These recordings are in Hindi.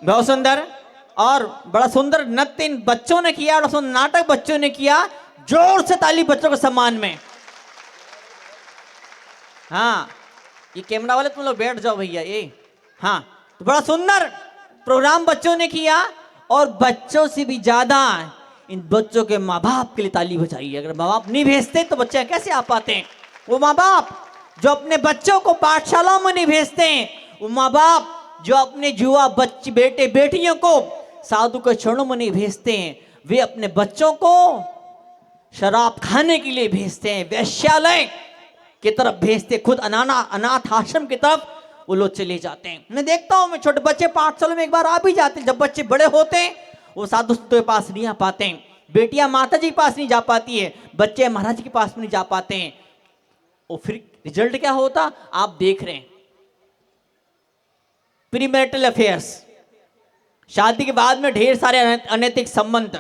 बहुत सुंदर। और बड़ा सुंदर नृत्य इन बच्चों ने किया, बड़ा सुंदर नाटक बच्चों ने किया। जोर से ताली बच्चों के सम्मान में। हाँ, ये कैमरा वाले तुम लोग बैठ जाओ भैया ये। हाँ, तो बड़ा सुंदर प्रोग्राम बच्चों ने किया। और बच्चों से भी ज्यादा इन बच्चों के माँ बाप के लिए ताली बजाइए। अगर माँ बाप नहीं भेजते तो बच्चे कैसे आ पाते हैं? वो माँ बाप जो अपने बच्चों को पाठशालाओं में नहीं भेजते हैं, वो माँ बाप जो अपने जुआ बच्चे बेटे बेटियों को साधु के चरणों में नहीं भेजते हैं, वे अपने बच्चों को शराब खाने के लिए भेजते हैं, वैश्यालय की तरफ भेजते, खुद अनाथ आश्रम की तरफ वो लोग चले जाते हैं। मैं देखता हूँ, मैं छोटे बच्चे पाठशाला में एक बार आ भी जाते हैं। जब बच्चे बड़े होते हैं वो साधु के पास नहीं आ पाते हैं, बेटियां माता जी के पास नहीं जा पाती है, बच्चे महाराज जी के पास नहीं जा पाते हैं। और फिर रिजल्ट क्या होता आप देख रहे हैं, प्रीमैरिटल अफेयर्स, शादी के बाद में ढेर सारे अनैतिक संबंध।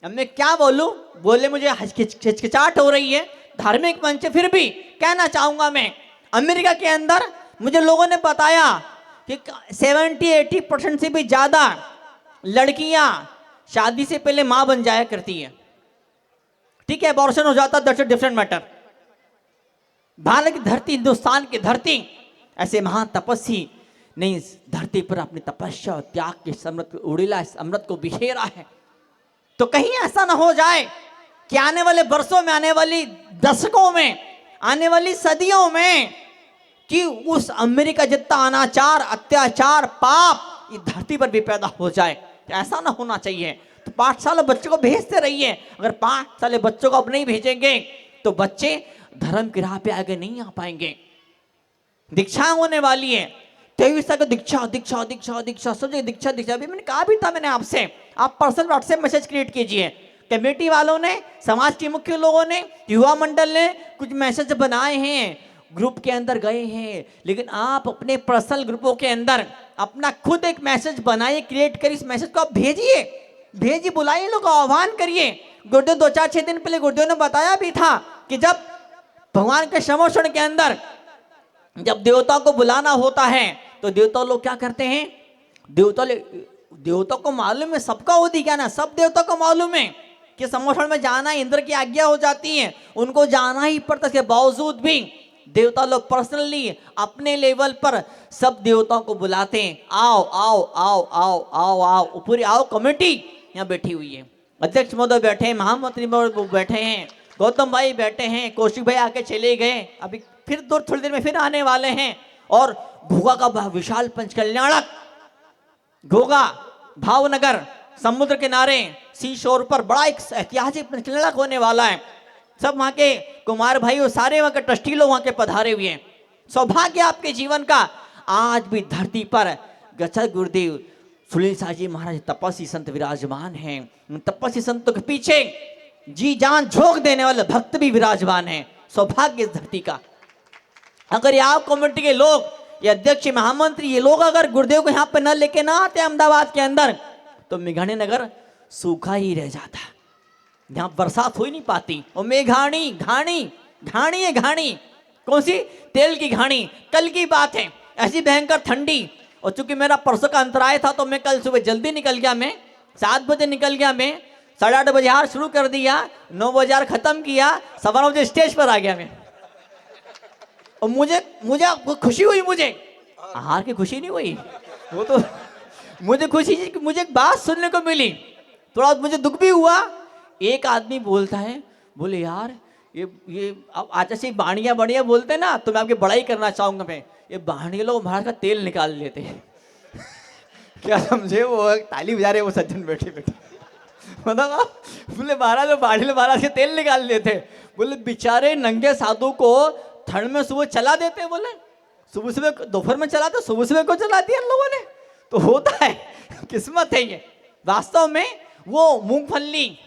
अब मैं क्या बोलूं, बोले मुझे हिचकिचाहट हो रही है, धार्मिक मंच है, फिर भी कहना चाहूंगा मैं। अमेरिका के अंदर मुझे लोगों ने बताया कि 70-80% से भी ज्यादा लड़कियां शादी से पहले मां बन जाया करती है। ठीक है, अबॉर्शन हो जाता, that's a different matter. Bharat की धरती, हिंदुस्तान की धरती ऐसे महान तपस्वी ने इस धरती पर अपनी तपस्या और त्याग के अमृत उड़ीला, इस अमृत को बिखेरा है। तो कहीं ऐसा ना हो जाए कि आने वाले वर्षों में, आने वाली दशकों में, आने वाली सदियों में कि उस अमेरिका जितना अनाचार, अत्याचार, पाप इस धरती पर भी पैदा हो जाए। ऐसा ना होना चाहिए। तो पाठशाला बच्चों को भेजते रहिए। अगर पाठशाला बच्चों को अब नहीं भेजेंगे तो बच्चे धर्म की राह पे आगे नहीं आ पाएंगे। दीक्षा होने वाली है 23 तक, दीक्षा दीक्षा दीक्षा दीक्षा, सब जगह दीक्षा दीक्षा। अभी मैंने कहा भी था, मैंने आपसे, आप पर्सनल व्हाट्सएप मैसेज क्रिएट कीजिए। कमेटी वालों ने, समाज के मुख्य लोगों ने, युवा मंडल ने कुछ मैसेज बनाए हैं, ग्रुप के अंदर गए हैं। लेकिन आप अपने पर्सनल ग्रुपों के अंदर अपना खुद एक मैसेज बनाइए, क्रिएट करिए, इस मैसेज को आप भेजिए, बुलाइए, लोग आह्वान करिए। गुरुदेव 2-4-6 दिन पहले गुरुदेव ने बताया भी था कि जब भगवान के समोषण के अंदर जब देवताओं को बुलाना होता है तो देवता लोग क्या करते हैं, देवता को मालूम है, सबका होती क्या ना, सब देवता को मालूम है कि समोषण में जाना, इंद्र की आज्ञा हो जाती है, उनको जाना ही पड़ता। इसके बावजूद भी देवता लोग पर्सनली अपने लेवल पर सब देवताओं को बुलाते हैं, आओ आओ आओ आओ आओ आओ, पूरी आओ कमेटी यहाँ बैठी हुई है। अध्यक्ष महोदय बैठे हैं, महामंत्री बैठे हैं, गौतम भाई बैठे हैं, कौशिक भाई आके चले गए, अभी फिर थोड़ी देर में फिर आने वाले हैं। और घोगा का विशाल पंचकल्याणक, घोगा भावनगर समुद्र किनारे सी शोर पर बड़ा एक ऐतिहासिक पंचकल्याणक होने वाला है। सब वहां के कुमार भाई और सारे वहां के ट्रस्टी लोग वहां के पधारे हुए हैं। सौभाग्य आपके जीवन का, आज भी धरती पर गच्छत गुरुदेव सुनील शाह जी महाराज तपस्वी संत विराजमान हैं। तपस्वी संतों के पीछे जी जान झोंक देने वाले भक्त भी विराजमान हैं। सौभाग्य इस धरती का। अगर ये आप कमेटी के लोग, ये अध्यक्ष, महामंत्री, ये लोग अगर गुरुदेव को यहाँ पे न लेके ना आते अहमदाबाद के अंदर, तो मेघाणी नगर सूखा ही रह जाता, यहाँ बरसात हो ही नहीं पाती। और मेघाणी घाणी, घाणी है घाणी, कौन सी, तेल की घाणी। कल की बात है, ऐसी भयंकर ठंडी, और चूंकि मेरा परसों का अंतराय था तो मैं कल सुबह जल्दी निकल गया। मैं 7 बजे निकल गया, मैं 8:30 बजे हार शुरू कर दिया, 9 बजे हार खत्म किया, 9:15 बजे स्टेज पर आ गया मैं। और मुझे खुशी हुई, मुझे हार की खुशी नहीं हुई, वो तो मुझे खुशी कि मुझे एक बात सुनने को मिली, थोड़ा मुझे दुख भी हुआ। एक आदमी बोलता है, बोले यार ये अब आज से बाणिया बढ़िया बोलते ना, तो मैं आपकी बड़ाई करना चाहूंगा। मैं ये बाणिया लोग महाराज का तेल निकाल लेते हैं क्या समझे, वो ताली बजा रहे वो सज्जन बैठे बैठे, मतलब बोले महाराज बाणिया महाराज के तेल निकाल लेते। बोले बेचारे नंगे साधु को ठंड में सुबह चला देते, बोले सुबह दोपहर में चलाते, सुबह को चला दिया इन लोगों ने। तो होता है, किस्मत है ये। वास्तव में वो मूंगफली,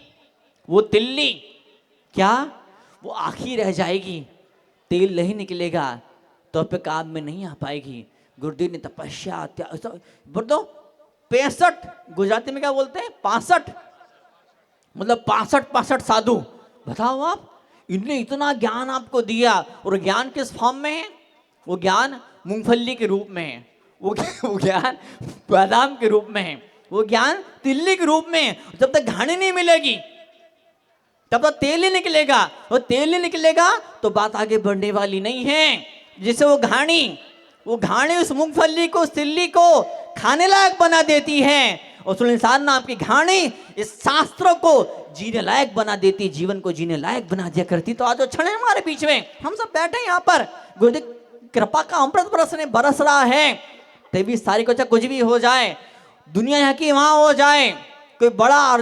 वो तिल्ली क्या, वो आखी रह जाएगी, तेल नहीं निकलेगा तो पे काम में नहीं आ पाएगी। गुरुदेव ने तपस्या बोलो 65, गुजराती में क्या बोलते हैं 65, मतलब 65 साधु, बताओ आप, इनने इतना ज्ञान आपको दिया। और ज्ञान किस फॉर्म में है, वो ज्ञान मूंगफली के रूप में है। वो ज्ञान बादाम के रूप में है, वो ज्ञान तिल्ली के रूप में है। जब तक घानी नहीं मिलेगी तब तक तेल ही निकलेगा, वो तेल ही निकलेगा तो बात आगे बढ़ने वाली नहीं है। जिससे वो घानी उस मूंगफली को, उस तिल्ली को खाने लायक बना देती है, और सुल्तान नाम की घानी इस शास्त्र को जीने लायक बना देती, जीवन को जीने लायक बना दिया करती। तो आज वो क्षण है हमारे बीच में, हम सब बैठे हैं यहाँ पर, गुरुदेव कृपा का अमृत बरस रहा है। 23 तारीख को चाहे कुछ भी हो जाए, दुनिया यहाँ की वहां हो जाए, कोई बड़ा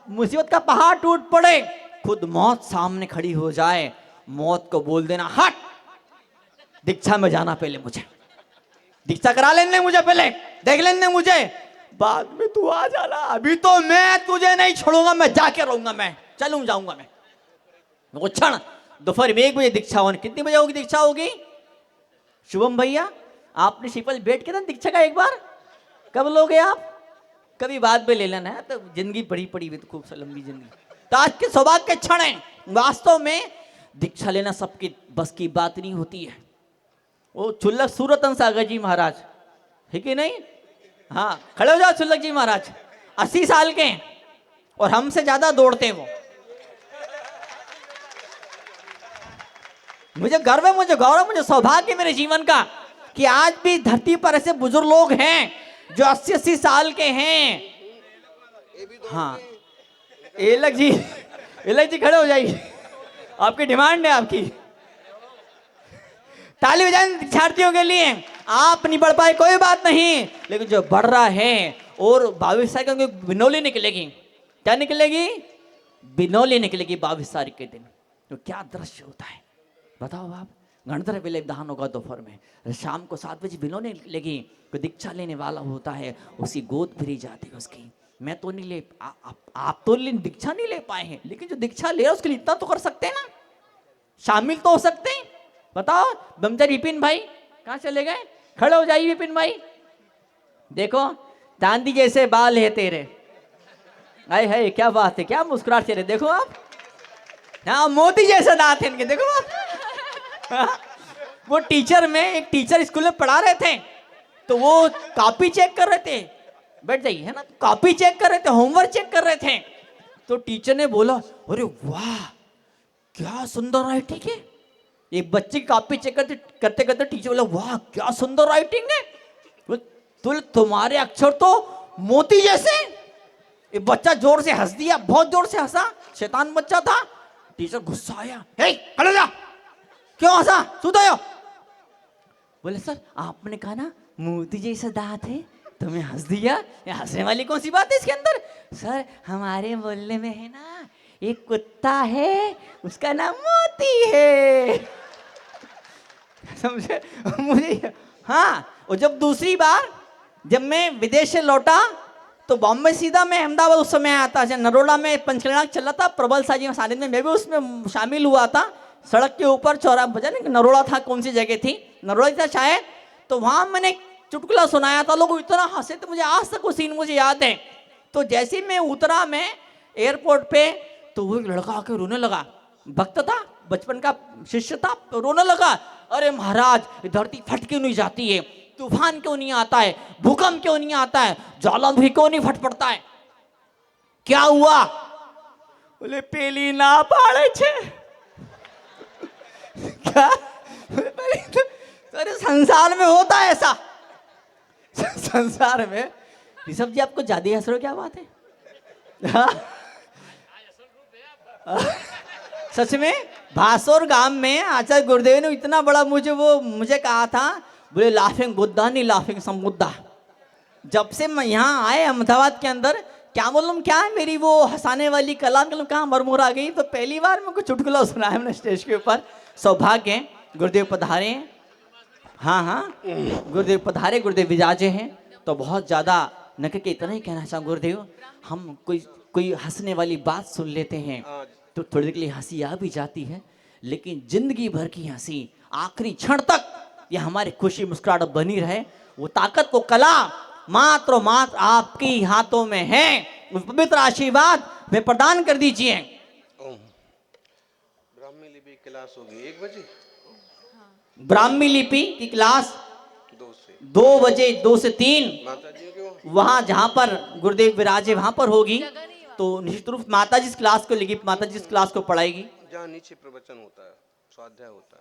मुसीबत का पहाड़ टूट पड़े, खुद मौत सामने खड़ी हो जाए, मौत को बोल देना हट, दीक्षा में जाना, पहले मुझे दीक्षा करा लेने, मुझे पहले देख लेने, मुझे बाद में तू आ जाना, अभी तो मैं तुझे नहीं छोड़ूंगा, मैं जाके रहूंगा, मैं जाऊंगा मैं। वो क्षण दोपहर में 1 बजे दीक्षा होने, कितनी बजे होगी दीक्षा होगी? शुभम भैया आपने शिपल बैठ के ना दीक्षा का एक बार कब लोगे आप? कभी बाद में ले लेना है, तो जिंदगी बड़ी पड़ी हुई, तो खूब लंबी जिंदगी। तो आज के सौभाग्य के क्षण है, वास्तव में दीक्षा लेना सबकी बस की बात नहीं होती है। वो चुल्लक सूरतन सागर जी महाराज है कि नहीं? हाँ, खड़े हो जाओ चुल्लक जी महाराज, 80 साल के हैं और हमसे ज्यादा दौड़ते हैं वो। मुझे गर्व है, मुझे गौरव, मुझे सौभाग्य मेरे जीवन का कि आज भी धरती पर ऐसे बुजुर्ग लोग हैं जो 80-80 साल के हैं। हाँ, एलक जी खड़े हो जाइए, आपकी डिमांड है, आपकी ताली बजाएं दीक्षार्थियों के लिए। आप नहीं बढ़ पाए कोई बात नहीं, लेकिन जो बढ़ रहा है, और 22 तारीख को बिनौली निकलेगी। क्या निकलेगी? बिनौली निकलेगी 22 तारीख के दिन। तो क्या दृश्य होता है बताओ आप। गणतंत्र विलय दान होगा दोपहर में, शाम को 7 बजे बिनौली निकलेगी। कोई दीक्षा लेने वाला होता है, उसकी गोद भरी जाती है उसकी। मैं तो नहीं ले, आप तो दीक्षा नहीं ले पाए हैं, लेकिन जो दीक्षा ले रहा है उसके लिए इतना तो कर सकते हैं ना, शामिल तो हो सकते हैं। बताओ ब्रह्मचारी विपिन भाई कहाँ चले गए? खड़े हो जाइए विपिन भाई, देखो चांदी जैसे बाल है तेरे, आए है क्या बात है, क्या मुस्कुराहट चेहरे, देखो आप, हाँ मोती जैसे दांत है इनके, देखो आप। वो टीचर में, एक टीचर स्कूल में पढ़ा रहे थे, तो वो कॉपी चेक कर रहे थे, बैठ जाइए है ना, कॉपी चेक कर रहे थे, होमवर्क चेक कर रहे थे। तो टीचर ने बोला अरे वाह क्या सुंदर राइटिंग है। एक बच्चे की कॉपी चेक करते करते टीचर बोला वाह क्या सुंदर राइटिंग है, तुम्हारे अक्षर तो मोती जैसे। एक बच्चा जोर से हंस दिया, बहुत जोर से हंसा, शैतान बच्चा था। टीचर गुस्सा आया, खड़े जा, क्यों हंसा, सुधो। बोले सर आपने कहा ना मोती जैसा दांत है, तुम्हें हंस दिया, हंसने वाली कौन सी बात है इसके अंदर? सर हमारे मोहल्ले में है ना एक कुत्ता है, उसका नाम मोती है। समझे मुझे? हाँ, और जब दूसरी बार जब मैं विदेश से लौटा तो बॉम्बे सीधा मैं अहमदाबाद उस समय आया था, नरोला में पंचकल्याण चल रहा था, प्रबल साजी सानिध में मैं भी उसमें शामिल हुआ था। सड़क के ऊपर चौराहा बजा नहीं, नरोला था, कौन सी जगह थी, नरोला था शायद, तो वहां मैंने चुटकुला सुनाया था, लोग इतना हंसे तो मुझे आज तक वो सीन मुझे याद है। तो जैसे ही मैं उतरा मैं एयरपोर्ट पे, तो वो एक लड़का आके रोने लगा, भक्त था, बचपन का शिष्य था, रोने लगा, अरे महाराज धरती फट क्यों नहीं जाती है, तूफान क्यों नहीं आता है, भूकंप क्यों नहीं आता है, ज्वालामुखी क्यों नहीं फट पड़ता है, क्या हुआ? बोले पेली ना पाड़े छे। क्या? अरे संसार में होता है ऐसा, संसार में। ऋषभ जी आपको ज्यादा हंस रहे हो, क्या बात है? सच में भासोर गांव में आचार्य गुरुदेव ने इतना बड़ा मुझे कहा था, बोले लाफिंग बुद्धा नहीं लाफिंग समुद्धा। जब से मैं यहाँ आए अहमदाबाद के अंदर, क्या मालूम क्या है मेरी वो हंसाने वाली कला कहाँ मरमुर आ गई। तो पहली बार मेरे को चुटकुला सुना है मैंने स्टेज के ऊपर। सौभाग्य है गुरुदेव पधारे हैं, हाँ गुरुदेव पधारे, गुरुदेव विराजे हैं, तो बहुत ज़्यादा न के इतना ही कहना चाहूँ गुरुदेव, हम कोई हंसने वाली बात सुन लेते हैं तो थोड़ी देर के लिए हंसी आ भी जाती है, लेकिन जिंदगी भर की हंसी आखिरी क्षण तक ये हमारी खुशी मुस्कुराहट बनी रहे। वो ताकत, वो कला मात्र आपके हाथों में है। उस पवित्र आशीर्वाद में प्रदान कर दीजिए। ब्राह्मी लिपि क्लास होगी 1 बजे, ब्राह्मी लिपि की क्लास से 2 बजे 2 से 3 माता जी क्यों वहां जहां पर गुरुदेव विराजे वहां पर होगी। तो निश्चित रूप माता जी इस क्लास को लेगी, माता जी इस क्लास को पढ़ाएगी। जहाँ नीचे प्रवचन होता है, स्वाध्याय होता है।